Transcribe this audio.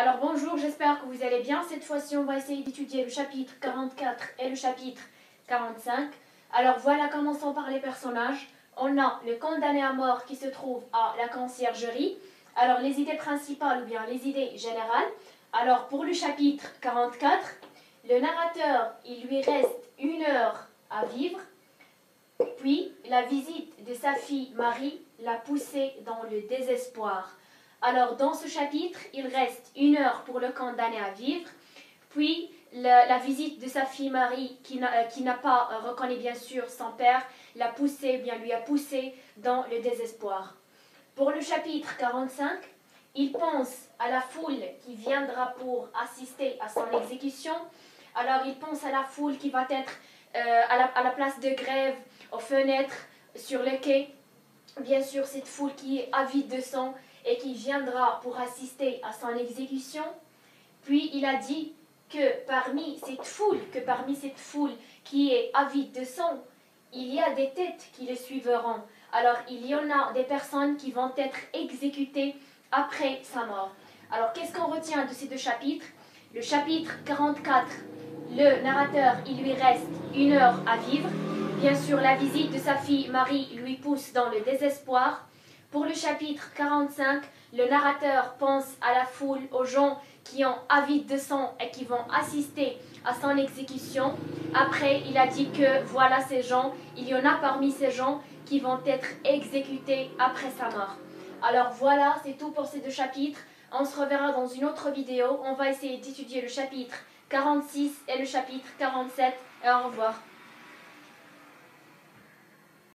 Alors bonjour, j'espère que vous allez bien. Cette fois-ci, on va essayer d'étudier le chapitre 44 et le chapitre 45. Alors voilà, commençons par les personnages. On a le condamné à mort qui se trouve à la conciergerie. Alors les idées principales ou bien les idées générales. Alors pour le chapitre 44, le narrateur, il lui reste 1 heure à vivre. Puis la visite de sa fille Marie l'a poussé dans le désespoir. Alors, dans ce chapitre, il reste 1 heure pour le condamné à vivre, puis la visite de sa fille Marie, qui n'a pas reconnu bien sûr son père, lui a poussé dans le désespoir. Pour le chapitre 45, il pense à la foule qui viendra pour assister à son exécution. Alors, il pense à la foule qui va être à la place de grève, aux fenêtres, sur le quai. Bien sûr, cette foule qui est avide de sang et qui viendra pour assister à son exécution. Puis il a dit que parmi cette foule qui est avide de sang, il y a des têtes qui le suivront. Alors il y en a des personnes qui vont être exécutées après sa mort. Alors qu'est-ce qu'on retient de ces deux chapitres? Le chapitre 44, le narrateur, il lui reste 1 heure à vivre. Bien sûr, la visite de sa fille Marie lui pousse dans le désespoir. Pour le chapitre 45, le narrateur pense à la foule, aux gens qui ont avide de sang et qui vont assister à son exécution. Après, il a dit que voilà ces gens, il y en a parmi ces gens qui vont être exécutés après sa mort. Alors voilà, c'est tout pour ces deux chapitres. On se reverra dans une autre vidéo. On va essayer d'étudier le chapitre 46 et le chapitre 47. Et au revoir.